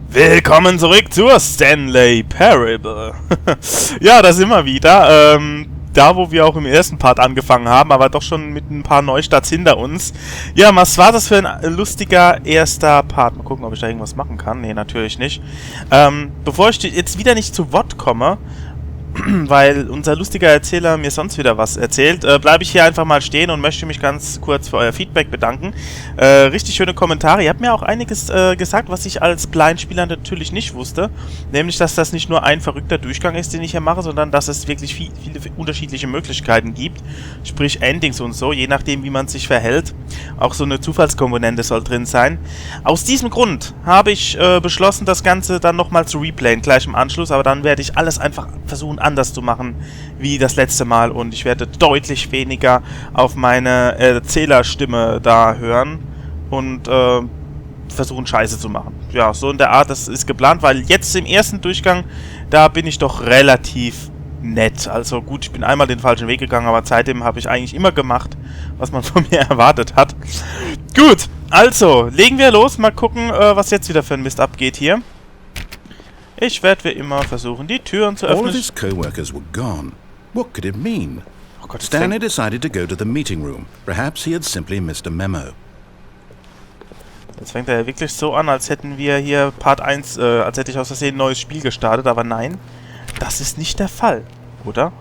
Willkommen zurück zur Stanley Parable. Ja, da sind wir wieder. Da, wo wir auch im ersten Part angefangen haben, aber doch schon mit ein paar Neustarts hinter uns. Ja, was war das für ein lustiger erster Part? Mal gucken, ob ich da irgendwas machen kann. Nee, natürlich nicht. Bevor ich jetzt wieder nicht zu Wort komme, weil unser lustiger Erzähler mir sonst wieder was erzählt, bleibe ich hier einfach mal stehen und möchte mich ganz kurz für euer Feedback bedanken. Richtig schöne Kommentare. Ihr habt mir auch einiges gesagt, was ich als Blindspieler natürlich nicht wusste. Nämlich, dass das nicht nur ein verrückter Durchgang ist, den ich hier mache, sondern dass es wirklich viele unterschiedliche Möglichkeiten gibt. Sprich Endings und so, je nachdem, wie man sich verhält. Auch so eine Zufallskomponente soll drin sein. Aus diesem Grund habe ich beschlossen, das Ganze dann nochmal zu replayen, gleich im Anschluss. Aber dann werde ich alles einfach versuchen, anders zu machen wie das letzte Mal, und ich werde deutlich weniger auf meine Erzählerstimme da hören und versuchen, Scheiße zu machen. Ja, so in der Art, das ist geplant, weil jetzt im ersten Durchgang, da bin ich doch relativ nett. Also gut, ich bin einmal den falschen Weg gegangen, aber seitdem habe ich eigentlich immer gemacht, was man von mir erwartet hat. Gut, also, legen wir los, mal gucken, was jetzt wieder für ein Mist abgeht hier. Ich werde wie immer versuchen, die Türen zu öffnen. All of his co-workers were gone. What could it mean? Oh Gott, Stanley decided to go to the meeting room. Perhaps he had simply missed a memo. Jetzt fängt er ja wirklich so an, als hätten wir hier Part 1, als hätte ich aus Versehen ein neues Spiel gestartet, aber nein, das ist nicht der Fall, oder?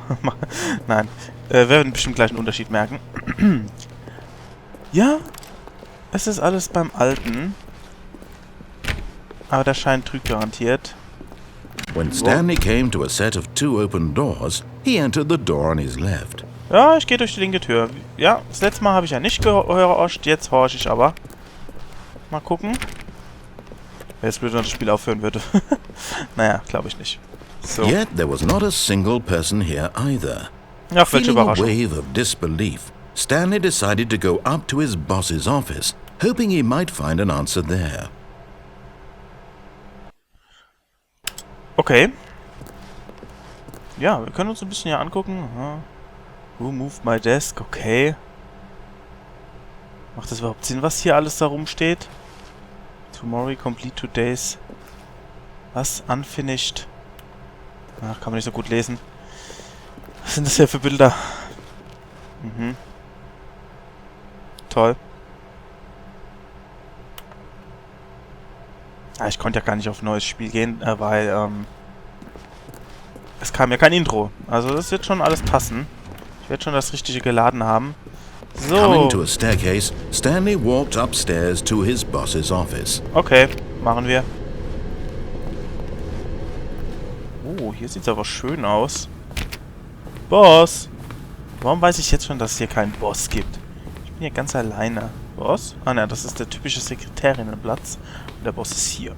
Nein, wir werden bestimmt gleich einen Unterschied merken. Ja, es ist alles beim Alten, aber der Schein trügt garantiert. When Stanley came to a set of 2 open doors, he entered the door on his left. Ja, ich gehe durch die linke Tür. Ja, das letzte Mal habe ich ja nicht gehorcht, jetzt horche ich aber. Mal gucken. Wäre jetzt blöd, wenn das Spiel aufhören würde. Naja, glaube ich nicht. So. Yet there was not a single person here either. Ja, welche Feeling a Überraschung. wave of disbelief, Stanley decided to go up to his boss's office, hoping he might find an answer there. Okay. Ja, wir können uns ein bisschen hier angucken. Aha. Who moved my desk? Okay. Macht das überhaupt Sinn, was hier alles da rumsteht? Tomorrow complete today's. Was? Unfinished. Ach, kann man nicht so gut lesen. Was sind das hier für Bilder? Mhm. Toll. Ah, ich konnte ja gar nicht auf ein neues Spiel gehen, weil, es kam ja kein Intro. Also das wird schon alles passen. Ich werde schon das Richtige geladen haben. So. Coming to a staircase, Stanley walked upstairs to his boss's office. Okay, machen wir. Oh, hier sieht's aber schön aus. Boss! Warum weiß ich jetzt schon, dass es hier keinen Boss gibt? Ich bin hier ganz alleine. Boss? Ah ne, das ist der typische Sekretärinnenplatz. Und der Boss ist hier.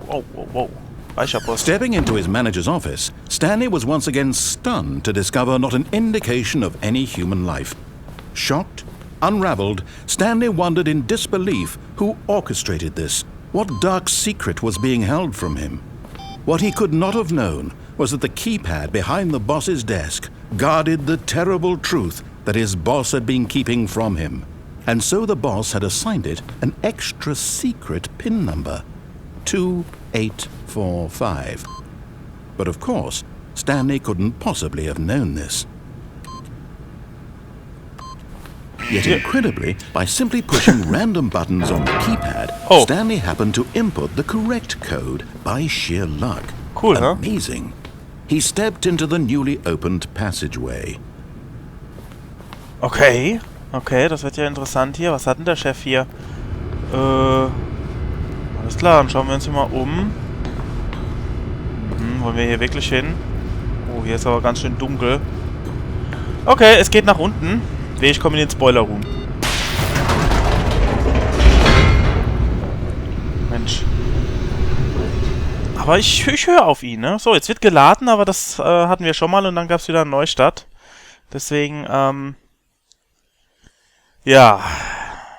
Wow, wow, wow. Weicher Boss. Stepping into his manager's office, Stanley was once again stunned to discover not an indication of any human life. Shocked, unraveled, Stanley wondered in disbelief who orchestrated this. What dark secret was being held from him? What he could not have known was that the keypad behind the boss's desk guarded the terrible truth that his boss had been keeping from him. And so the boss had assigned it an extra secret PIN number. 2845. But of course, Stanley couldn't possibly have known this. Yet incredibly, by simply pushing random buttons on the keypad, Stanley happened to input the correct code by sheer luck. Cool, huh? Amazing. He stepped into the newly opened passageway. Okay. Okay, das wird ja interessant hier. Was hat denn der Chef hier? Alles klar, dann schauen wir uns hier mal um. Wollen wir hier wirklich hin? Oh, hier ist aber ganz schön dunkel. Okay, es geht nach unten. Ich komme in den Spoiler-Room. Mensch. Aber ich höre auf ihn, ne? So, jetzt wird geladen, aber das hatten wir schon mal und dann gab es wieder einen Neustart. Deswegen, ja.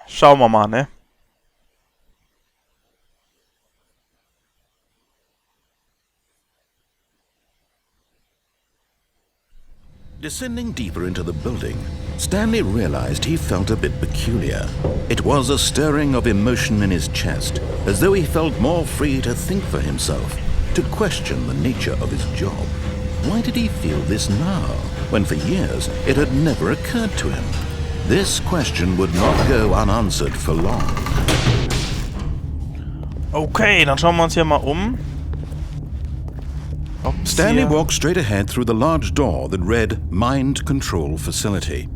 Schauen wir mal, ne? Descending deeper into the building, Stanley realized he felt a bit peculiar. It was a stirring of emotion in his chest, as though he felt more free to think for himself, to question the nature of his job. Why did he feel this now, when for years it had never occurred to him? This question would not go unanswered for long. Okay, dann schauen wir uns hier mal um. Stanley walked straight ahead through the large door that read Mind Control Facility.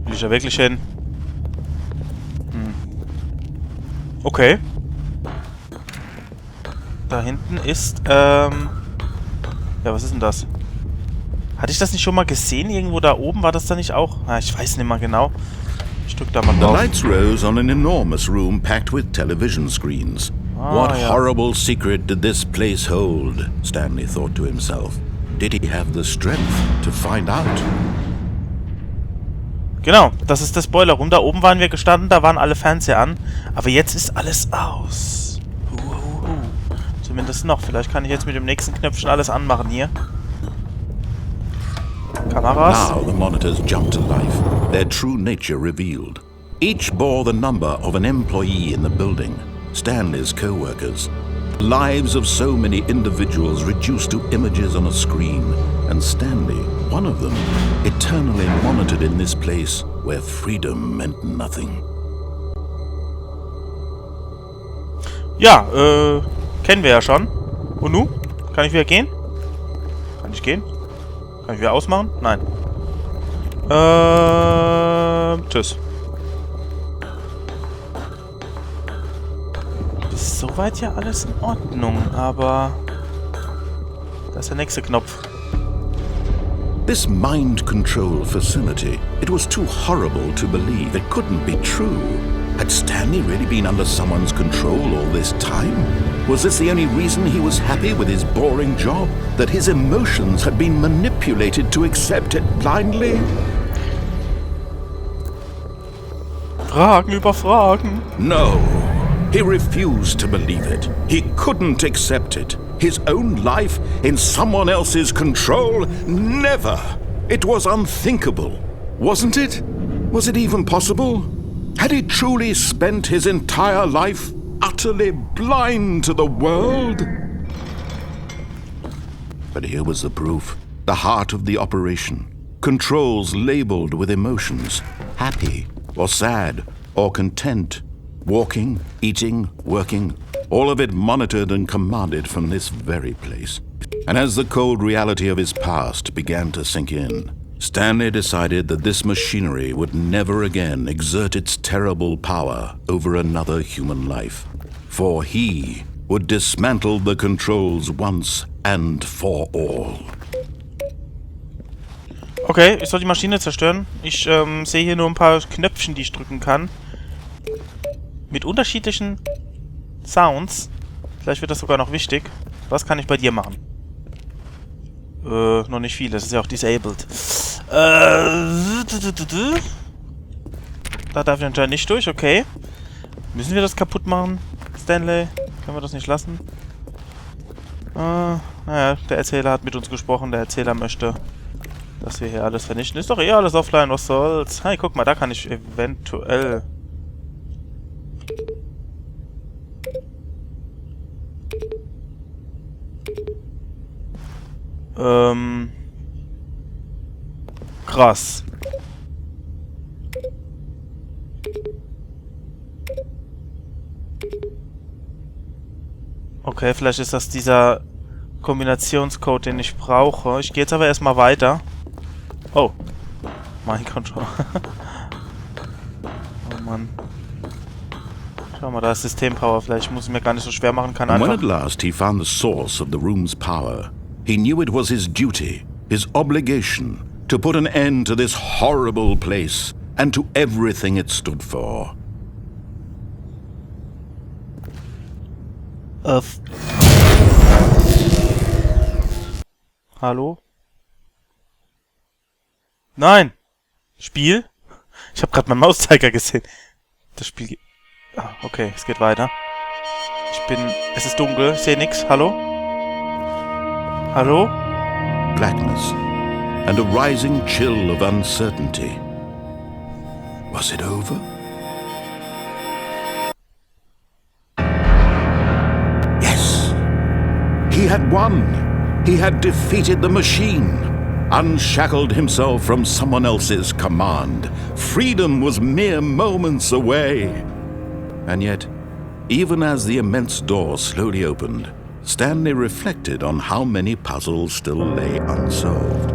Will ich da wirklich hin? Okay. Da hinten ist, ja, was ist denn das? Hatte ich das nicht schon mal gesehen? Irgendwo da oben? War das da nicht auch? Ah, ich weiß nicht mal genau. Ich drück da mal drauf. The lights rose on an enormous room packed with television screens. What horrible secret did this place hold? Stanley thought to himself. Did he have the strength to find out? Genau, das ist das Boiler-Room. Da oben waren wir gestanden, da waren alle Fernseher an. Aber jetzt ist alles aus. Zumindest noch. Vielleicht kann ich jetzt mit dem nächsten Knöpfchen alles anmachen hier. Kameras. Now the monitors jumped to life, their true nature revealed. Each bore the number of an employee in the building. Stanley's co-workers. Lives of so many individuals reduced to images on a screen, and Stanley, one of them, eternally monitored in this place where freedom meant nothing. Ja, kennen wir ja schon. Und nun? Kann ich wieder gehen? Kann ich gehen? Kann ich wieder ausmachen? Nein. Tschüss. Ist soweit ja alles in Ordnung, aber... Da ist der nächste Knopf. This mind control facility, it was too horrible to believe. It couldn't be true. Had Stanley really been under someone's control all this time? Was this the only reason he was happy with his boring job? That his emotions had been manipulated to accept it blindly? Fragen über Fragen. No. He refused to believe it. He couldn't accept it. His own life in someone else's control? Never! It was unthinkable. Wasn't it? Was it even possible? Had he truly spent his entire life utterly blind to the world? But here was the proof. The heart of the operation. Controls labeled with emotions. Happy, or sad, or content. Walking, eating, working, all of it monitored and commanded from this very place. And as the cold reality of his past began to sink in, Stanley decided that this machinery would never again exert its terrible power over another human life. For he would dismantle the controls once and for all. Okay, ich soll die Maschine zerstören. Ich sehe hier nur ein paar Knöpfchen, die ich drücken kann. Mit unterschiedlichen Sounds. Vielleicht wird das sogar noch wichtig. Was kann ich bei dir machen? Noch nicht viel. Das ist ja auch disabled. Da darf ich anscheinend nicht durch. Okay. Müssen wir das kaputt machen, Stanley? Können wir das nicht lassen? Naja, der Erzähler hat mit uns gesprochen. Der Erzähler möchte, dass wir hier alles vernichten. Ist doch eh alles offline. Was soll's? Hey, guck mal, da kann ich eventuell... Krass. Okay, vielleicht ist das dieser Kombinationscode, den ich brauche. Ich gehe jetzt aber erstmal weiter. Oh. Mein Control. Oh Mann. Schau mal, da ist Systempower. Vielleicht muss ich mir gar nicht so schwer machen. Kann And einfach... when at last he found the source of the room's power, he knew it was his duty, his obligation, to put an end to this horrible place and to everything it stood for. Hallo? Nein! Spiel? Ich habe gerade meinen Mauszeiger gesehen. Das Spiel geht... Ah, okay, es geht weiter. Es ist dunkel, ich sehe nichts. Hallo? Hallo? Blackness. and a rising chill of uncertainty. Was it over? Yes! He had won! He had defeated the machine! Unshackled himself from someone else's command. Freedom was mere moments away. And yet, even as the immense door slowly opened, Stanley reflected on how many puzzles still lay unsolved.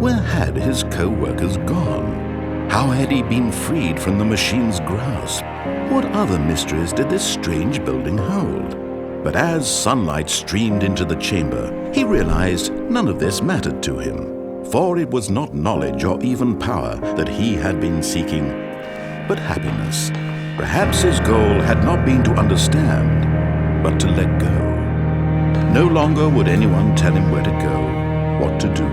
Where had his co-workers gone? How had he been freed from the machine's grasp? What other mysteries did this strange building hold? But as sunlight streamed into the chamber, he realized none of this mattered to him. For it was not knowledge or even power that he had been seeking, but happiness. Perhaps his goal had not been to understand, but to let go. No longer would anyone tell him where to go, what to do,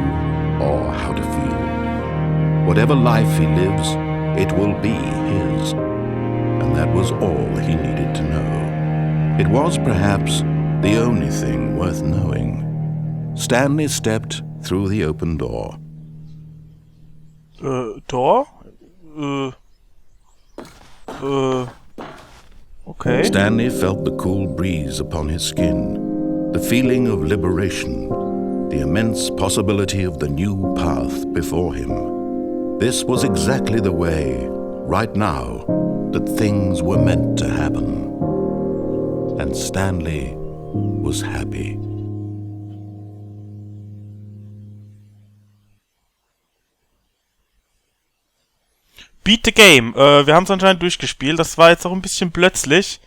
or how to feel. Whatever life he lives, it will be his. And that was all he needed to know. It was perhaps the only thing worth knowing. Stanley stepped through the open door. Door? Okay. Stanley felt the cool breeze upon his skin, the feeling of liberation, the immense possibility of the new path before him. This was exactly the way, right now, that things were meant to happen. And Stanley was happy. Beat the Game. Wir haben es anscheinend durchgespielt. Das war jetzt auch ein bisschen plötzlich.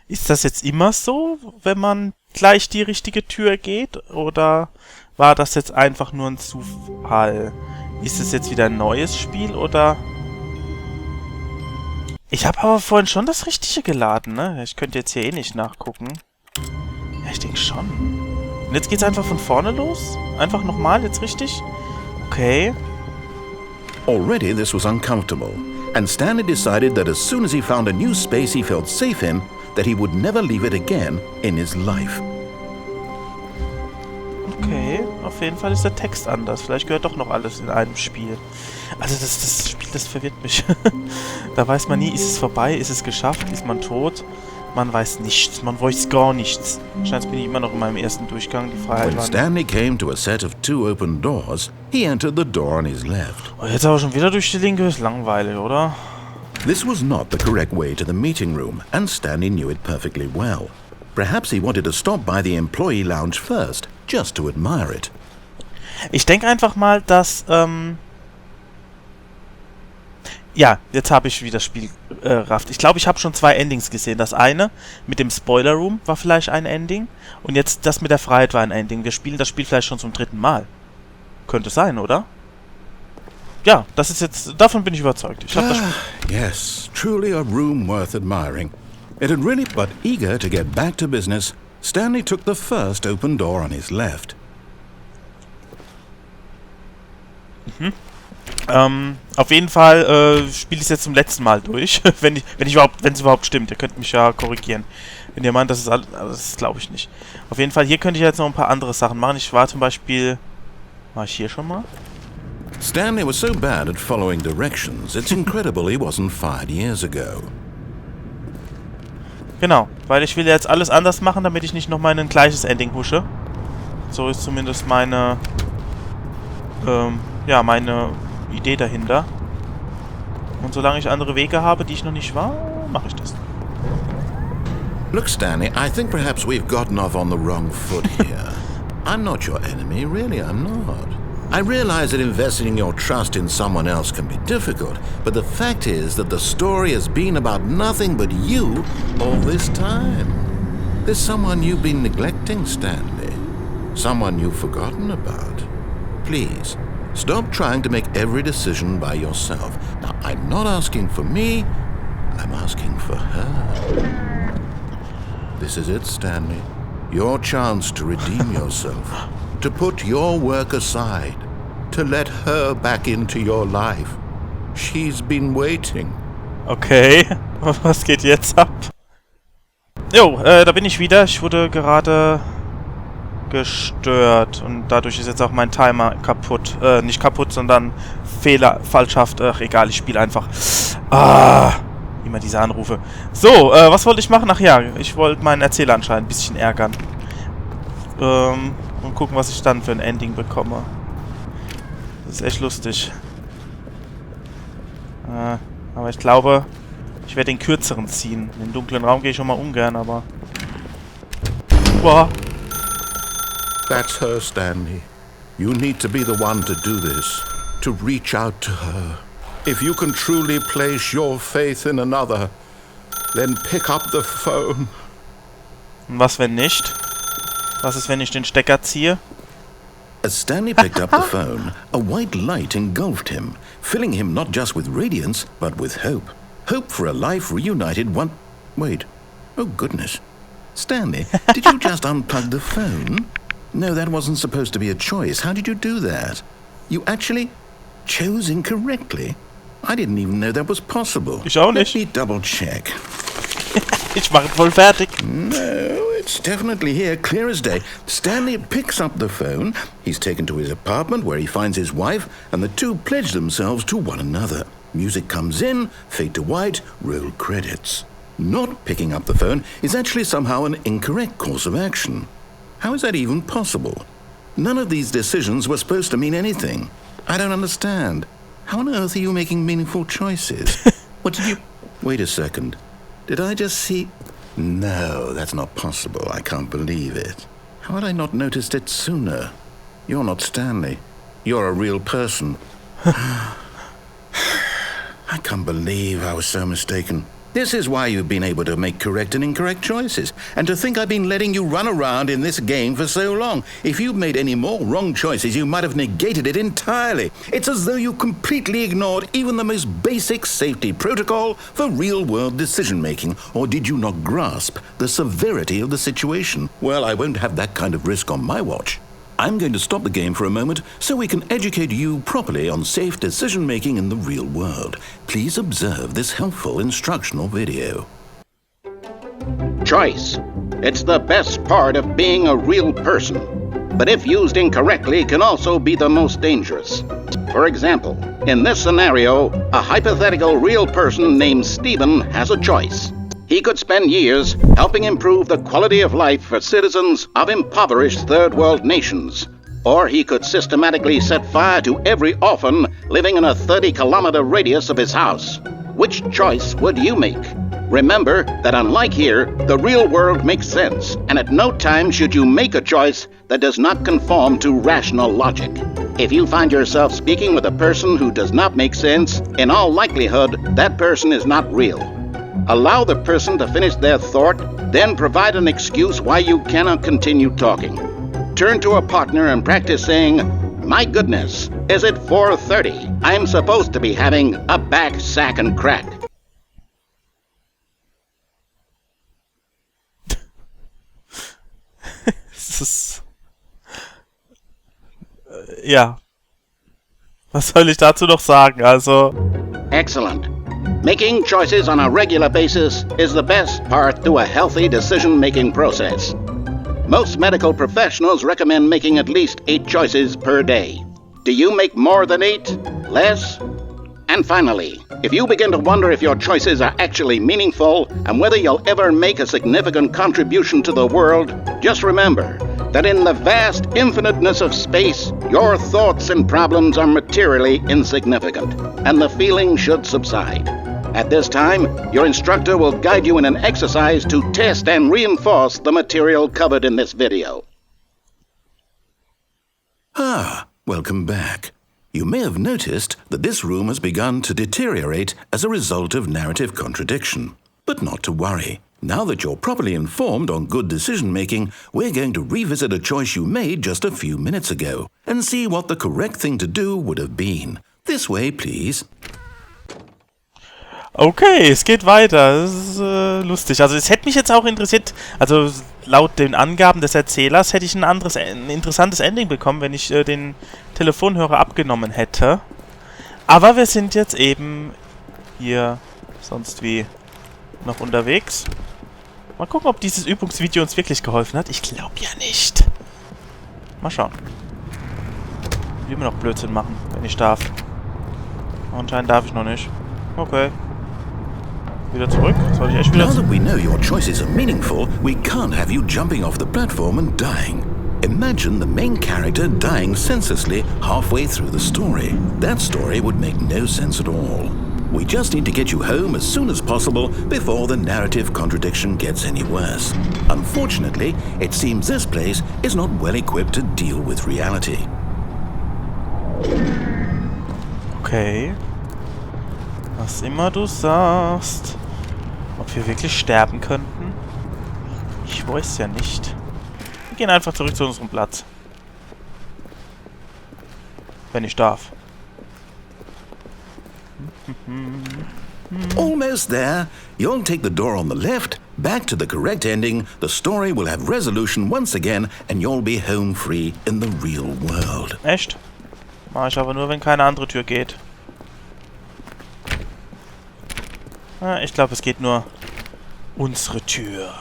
Ist das jetzt immer so, wenn man gleich die richtige Tür geht? Oder war das jetzt einfach nur ein Zufall? Ist es jetzt wieder ein neues Spiel, oder? Ich habe aber vorhin schon das Richtige geladen, ne? Ich könnte jetzt hier eh nicht nachgucken. Ja, ich denke schon. Und jetzt geht's einfach von vorne los? Einfach nochmal, jetzt richtig? Okay. Already this was uncomfortable, and Stanley decided that as soon as he found a new space he felt safe in, that he would never leave it again in his life. Okay, auf jeden Fall ist der Text anders. Vielleicht gehört doch noch alles in einem Spiel. Also das Spiel, das verwirrt mich. Da weiß man nie, ist es vorbei, ist es geschafft, ist man tot? Man weiß nichts, man weiß gar nichts. Scheint bin ich immer noch in meinem ersten Durchgang, die Freiheit When Stanley came to a set of 2 open doors, he entered the door on his left. Oh, jetzt aber schon wieder durch die linke, ist langweilig, oder? This was not the correct way to the meeting room, and Stanley knew it perfectly well. Perhaps he wanted to stop by the employee lounge first, just to admire it. Ich denke einfach mal, dass, ja, jetzt habe ich wieder das Spiel rafft. Ich glaube, ich habe schon 2 Endings gesehen. Das eine mit dem Spoiler Room war vielleicht ein Ending. Und jetzt das mit der Freiheit war ein Ending. Wir spielen das Spiel vielleicht schon zum 3. Mal. Könnte sein, oder? Ja, das ist jetzt, davon bin ich überzeugt. Ich das yes, truly a room worth admiring. It had really, but eager to get back to business, Stanley took the first open door on his left. Auf jeden Fall spiele ich es jetzt zum letzten Mal durch, wenn es überhaupt stimmt. Ihr könnt mich ja korrigieren. Wenn ihr meint, das ist alles, das glaube ich nicht. Auf jeden Fall, hier könnte ich jetzt noch ein paar andere Sachen machen. Ich war zum Beispiel, war ich hier schon mal? Stanley was so bad at following directions, it's incredible he wasn't fired years ago. Genau, weil ich will jetzt alles anders machen, damit ich nicht nochmal in ein gleiches Ending husche. So ist zumindest meine, ja, meine Idee dahinter. Und solange ich andere Wege habe, die ich noch nicht war, mache ich das. Look, Stanley, I think perhaps we've gotten off on the wrong foot here. I'm not your enemy, really I'm not. I realize that investing your trust in someone else can be difficult, but the fact is that the story has been about nothing but you all this time. There's someone you've been neglecting, Stanley. Someone you've forgotten about. Please, stop trying to make every decision by yourself. Now, I'm not asking for me, I'm asking for her. This is it, Stanley. Your chance to redeem yourself. To put your work aside, to let her back into your life. She's been waiting. Okay, was geht jetzt ab? Jo, da bin ich wieder. Ich wurde gerade gestört. Und dadurch ist jetzt auch mein Timer kaputt. Nicht kaputt, sondern fehlerfalschhaft. Ach, egal, ich spiele einfach. Ah, immer diese Anrufe. So, was wollte ich machen? Ach ja, ich wollte meinen Erzähler anscheinend ein bisschen ärgern. Und gucken, was ich dann für ein Ending bekomme. Das ist echt lustig. Aber ich glaube, ich werde den kürzeren ziehen. In den dunklen Raum gehe ich schon mal ungern, aber... Boah. That's her, Stanley. You need to be the one to do this. To reach out to her. If you can truly place your faith in another, then pick up the phone. Und was, wenn nicht? Was ist, wenn ich den Stecker ziehe? As Stanley picked up the phone, a white light engulfed him, filling him not just with radiance, but with hope. Hope for a life reunited one... Wait. Oh, goodness. Stanley, did you just unplug the phone? No, that wasn't supposed to be a choice. How did you do that? You actually chose incorrectly? I didn't even know that was possible. Ich auch nicht. Let me double check. Ich mache voll fertig. No, it's definitely here, clear as day. Stanley picks up the phone. He's taken to his apartment where he finds his wife, and the two pledge themselves to one another. Music comes in, fade to white, roll credits. Not picking up the phone is actually somehow an incorrect course of action. How is that even possible? None of these decisions were supposed to mean anything. I don't understand. How on earth are you making meaningful choices? What did you... Wait a second. Did I just see... No, that's not possible. I can't believe it. How had I not noticed it sooner? You're not Stanley. You're a real person. I can't believe I was so mistaken. This is why you've been able to make correct and incorrect choices. And to think I've been letting you run around in this game for so long. If you'd made any more wrong choices, you might have negated it entirely. It's as though you completely ignored even the most basic safety protocol for real-world decision-making. Or did you not grasp the severity of the situation? Well, I won't have that kind of risk on my watch. I'm going to stop the game for a moment so we can educate you properly on safe decision-making in the real world. Please observe this helpful instructional video. Choice. It's the best part of being a real person. But if used incorrectly, can also be the most dangerous. For example, in this scenario, a hypothetical real person named Stephen has a choice. He could spend years helping improve the quality of life for citizens of impoverished third world nations. Or he could systematically set fire to every orphan living in a 30-kilometer radius of his house. Which choice would you make? Remember that unlike here, the real world makes sense, and at no time should you make a choice that does not conform to rational logic. If you find yourself speaking with a person who does not make sense, in all likelihood, that person is not real. Allow the person to finish their thought, then provide an excuse why you cannot continue talking. Turn to a partner and practice saying, "My goodness, is it 4:30? I'm supposed to be having a back, sack, and crack." Ja. Was soll ich dazu noch sagen? Also... Excellent. Making choices on a regular basis is the best part to a healthy decision-making process. Most medical professionals recommend making at least 8 choices per day. Do you make more than 8? Less? And finally, if you begin to wonder if your choices are actually meaningful and whether you'll ever make a significant contribution to the world, just remember that in the vast infiniteness of space, your thoughts and problems are materially insignificant, and the feeling should subside. At this time, your instructor will guide you in an exercise to test and reinforce the material covered in this video. Ah, welcome back. You may have noticed that this room has begun to deteriorate as a result of narrative contradiction. But not to worry. Now that you're properly informed on good decision-making, we're going to revisit a choice you made just a few minutes ago and see what the correct thing to do would have been. This way, please. Okay, es geht weiter. Das ist lustig. Also es hätte mich jetzt auch interessiert, also laut den Angaben des Erzählers hätte ich ein interessantes Ending bekommen, wenn ich den Telefonhörer abgenommen hätte. Aber wir sind jetzt eben hier sonst wie noch unterwegs. Mal gucken, ob dieses Übungsvideo uns wirklich geholfen hat. Ich glaube ja nicht. Mal schauen. Ich will immer noch Blödsinn machen, wenn ich darf. Anscheinend darf ich noch nicht. Okay. Wieder zurück. Soll ich echt wieder Now that we know your choices are meaningful, we can't have you jumping off the platform and dying. Imagine the main character dying senselessly halfway through the story. That story would make no sense at all. We just need to get you home as soon as possible before the narrative contradiction gets any worse. Unfortunately, it seems this place is not well equipped to deal with reality. Okay. Was immer du sagst. Ob wir wirklich sterben könnten? Ich weiß ja nicht. Wir gehen einfach zurück zu unserem Platz. Wenn ich darf. Almost there. You'll take the door on the left, back to the correct ending, the story will have resolution once again, and you'll be home free in the real world. Echt? Mach ich aber nur, wenn keine andere Tür geht. Ich glaube, es geht nur unsere Tür.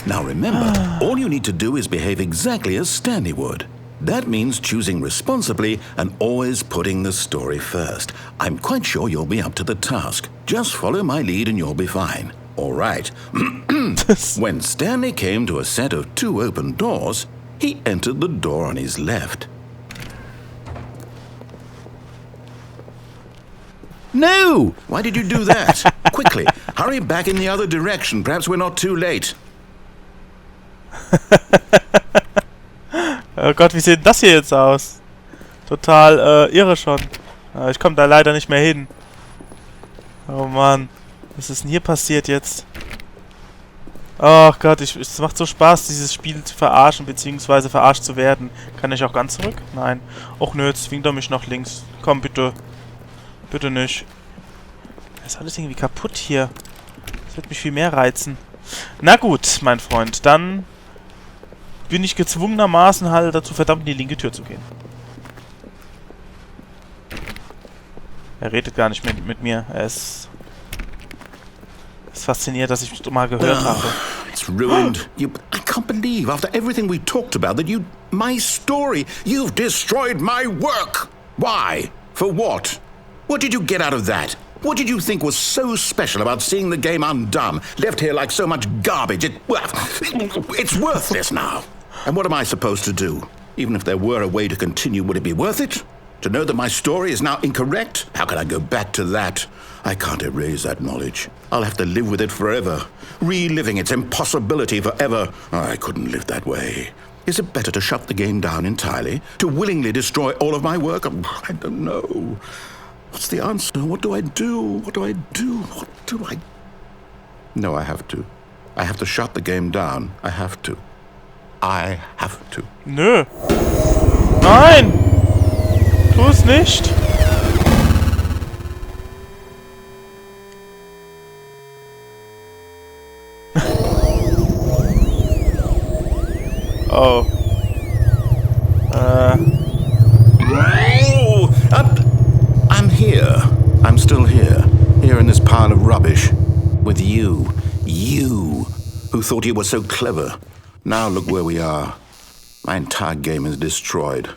Now remember, all you need to do is behave exactly as Stanley would. That means choosing responsibly and always putting the story first. I'm quite sure you'll be up to the task. Just follow my lead and you'll be fine. All right. When Stanley came to a set of 2 open doors, he entered the door on his left. No! Why did you do that? Quickly, hurry back in the other direction. Perhaps we're not too late. Oh Gott, wie sieht das hier jetzt aus? Total irre schon. Ich komme da leider nicht mehr hin. Oh Mann. Was ist denn hier passiert jetzt? Oh Gott, es macht so Spaß, dieses Spiel zu verarschen, beziehungsweise verarscht zu werden. Kann ich auch ganz zurück? Nein. Och nö, jetzt zwingt er mich nach links. Komm, bitte. Bitte nicht. Das ist alles irgendwie kaputt hier. Das wird mich viel mehr reizen. Na gut, mein Freund, dann bin ich gezwungenermaßen halt dazu verdammt, in die linke Tür zu gehen. Er redet gar nicht mit mir. Er ist fasziniert, dass ich mal gehört habe. It's ruined. I can't believe, after everything we talked about, that my story, you've destroyed my work. Why? For what? What did you get out of that? What did you think was so special about seeing the game undone, left here like so much garbage? It's worthless now. And what am I supposed to do? Even if there were a way to continue, would it be worth it? To know that my story is now incorrect? How can I go back to that? I can't erase that knowledge. I'll have to live with it forever, reliving its impossibility forever. I couldn't live that way. Is it better to shut the game down entirely? To willingly destroy all of my work? I don't know. What's the answer? What do I do? What do I do? What do I... No, I have to. I have to shut the game down. I have to. I have to. Nö. Nein! Tu es nicht! Oh. I'm here. I'm still here. Here in this pile of rubbish. With you. You. Who thought you were so clever. Now look where we are. My entire game is destroyed.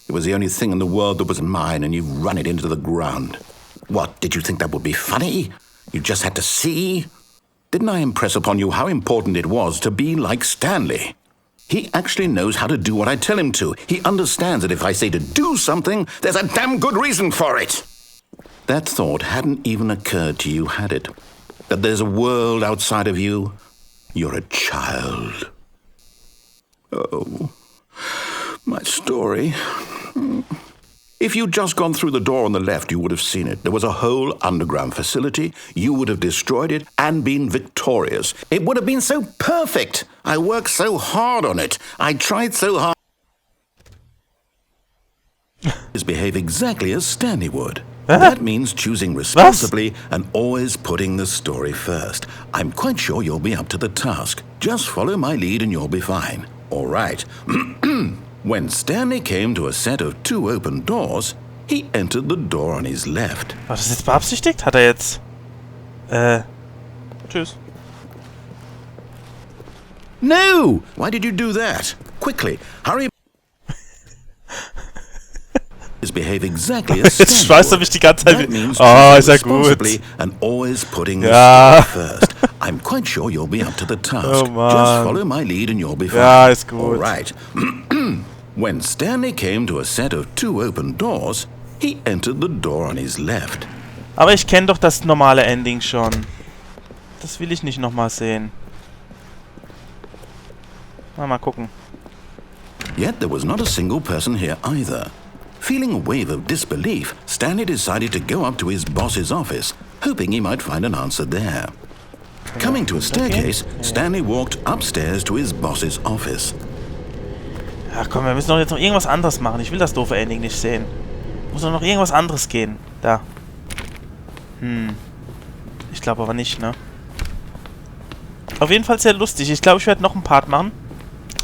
It was the only thing in the world that was mine, and you've run it into the ground. What, did you think that would be funny? You just had to see? Didn't I impress upon you how important it was to be like Stanley? He actually knows how to do what I tell him to. He understands that if I say to do something, there's a damn good reason for it. That thought hadn't even occurred to you, had it? That there's a world outside of you? You're a child. Oh, my story. If you'd just gone through the door on the left, you would have seen it. There was a whole underground facility. You would have destroyed it and been victorious. It would have been so perfect. I worked so hard on it. I tried so hard. Behave exactly as Stanley would. That means choosing responsibly and always putting the story first. I'm quite sure you'll be up to the task. Just follow my lead and you'll be fine. All right. When Stanley came to a set of 2 open doors, he entered the door on his left. War das jetzt beabsichtigt? Hat er jetzt... Tschüss. No! Why did you do that? Quickly, hurry. Behave exactly as Jetzt schmeißt er mich die ganze Zeit. Oh, ist ja gut. And always putting the Ja. story first. I'm quite sure you'll be up to the task. Oh, Mann. Just follow my lead and you'll be fine. Ja, ist gut. All right. When Stanley came to a set of 2 open doors, he entered the door on his left. Aber ich kenne doch das normale Ending schon. Das will ich nicht nochmal sehen. Mal gucken. Yet there was not a single person here either. Feeling a wave of disbelief, Stanley decided to go up to his boss's office, hoping he might find an answer there. Coming to a staircase, Stanley walked upstairs to his boss's office. Ach komm, wir müssen doch jetzt noch irgendwas anderes machen. Ich will das doofe Ending nicht sehen. Muss doch noch irgendwas anderes gehen. Da. Ich glaube aber nicht, ne? Auf jeden Fall sehr lustig. Ich glaube, ich werde noch einen Part machen.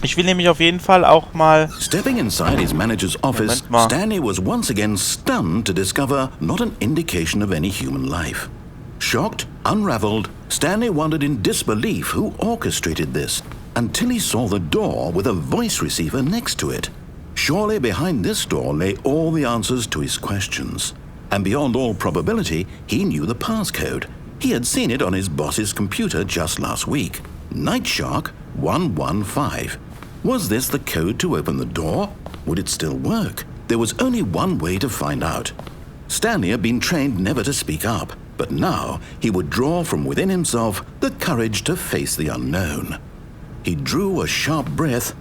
Ich will nämlich auf jeden Fall auch mal... Stepping inside his manager's office, Stanley was once again stunned to discover not an indication of any human life. Shocked, unraveled, Stanley wondered in disbelief who orchestrated this, until he saw the door with a voice receiver next to it. Surely behind this door lay all the answers to his questions. And beyond all probability, he knew the passcode. He had seen it on his boss's computer just last week. Nightshark 115. Was this the code to open the door? Would it still work? There was only one way to find out. Stanley had been trained never to speak up, but now he would draw from within himself the courage to face the unknown. He drew a sharp breath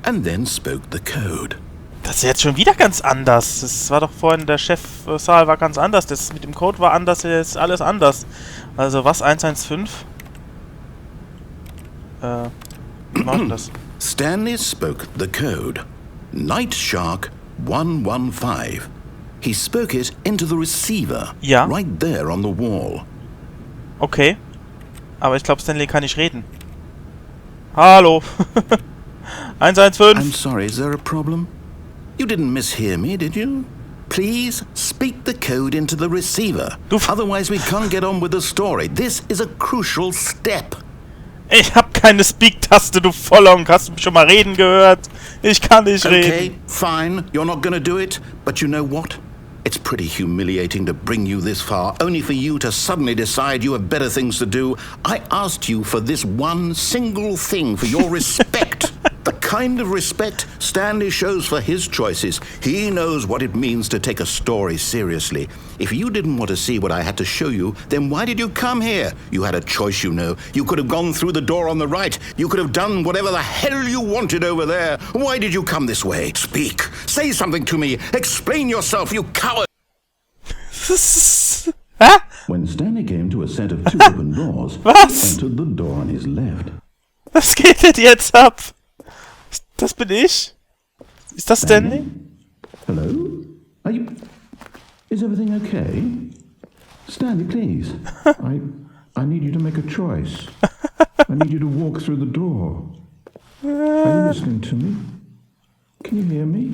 and then spoke the code. Das ist jetzt schon wieder ganz anders. Das war doch vorhin, der Chefsaal war ganz anders. Das mit dem Code war anders, jetzt ist alles anders. Also was, 115? Wie macht man das? Stanley spoke the code. Nightshark 115. He spoke it into the receiver. Ja. Right there on the wall. Okay. Aber ich glaube, Stanley kann nicht reden. Hallo. 115. I'm sorry, is there a problem? You didn't mishear me, did you? Please speak the code into the receiver. Otherwise we can't get on with the story. This is a crucial step. Ich hab keine Speak-Taste, du Vollonk. Hast du mich schon mal reden gehört? Ich kann nicht reden. Okay, fine. You're not gonna do it. But you know what? It's pretty humiliating to bring you this far, only for you to suddenly decide you have better things to do. I asked you for this one single thing, for your respect. The kind of respect Stanley shows for his choices. He knows what it means to take a story seriously. If you didn't want to see what I had to show you, then why did you come here? You had a choice, you know. You could have gone through the door on the right. You could have done whatever the hell you wanted over there. Why did you come this way? Speak. Say something to me. Explain yourself, you coward. Hä? When Stanley came to a set of 2 open doors, Was? he entered the door on his left. Was geht denn jetzt ab? Das bin ich? Ist das Stanley? Hello? Are you... Is everything okay? Stanley, please. I need you to make a choice. I need you to walk through the door. Are you listening to me? Can you hear me?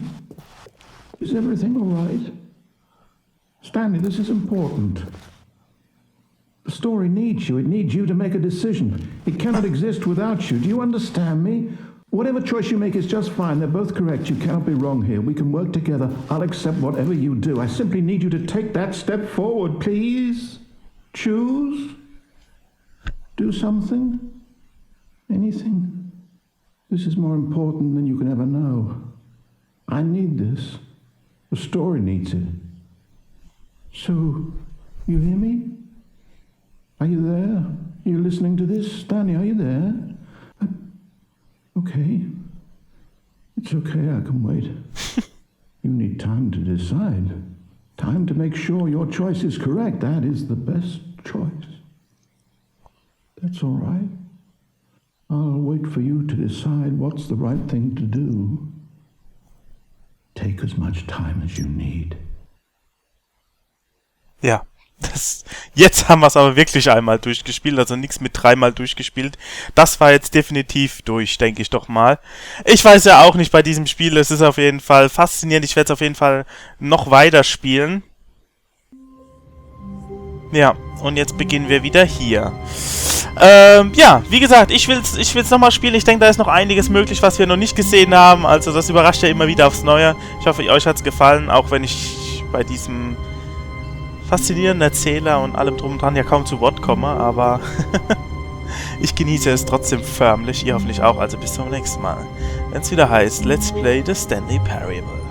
Is everything all right? Stanley, this is important. The story needs you. It needs you to make a decision. It cannot exist without you. Do you understand me? Whatever choice you make is just fine. They're both correct. You cannot be wrong here. We can work together. I'll accept whatever you do. I simply need you to take that step forward, please. Choose. Do something. Anything. This is more important than you can ever know. I need this. The story needs it. So, you hear me? Are you there? Are you listening to this? Stanley, are you there? Okay. It's okay, I can wait. You need time to decide. Time to make sure your choice is correct. That is the best choice. That's all right. I'll wait for you to decide what's the right thing to do. Take as much time as you need. Ja. Jetzt haben wir es aber wirklich einmal durchgespielt, also nichts mit 3-mal durchgespielt. Das war jetzt definitiv durch, denke ich doch mal. Ich weiß ja auch nicht bei diesem Spiel, es ist auf jeden Fall faszinierend. Ich werde es auf jeden Fall noch weiter spielen. Ja, und jetzt beginnen wir wieder hier. Ja, wie gesagt, ich will's nochmal spielen. Ich denke, da ist noch einiges möglich, was wir noch nicht gesehen haben. Also das überrascht ja immer wieder aufs Neue. Ich hoffe, euch hat's gefallen, auch wenn ich bei diesem faszinierenden Erzähler und allem drum und dran ja kaum zu Wort komme, aber ich genieße es trotzdem förmlich. Ihr hoffentlich auch. Also bis zum nächsten Mal, wenn es wieder heißt Let's Play the Stanley Parable.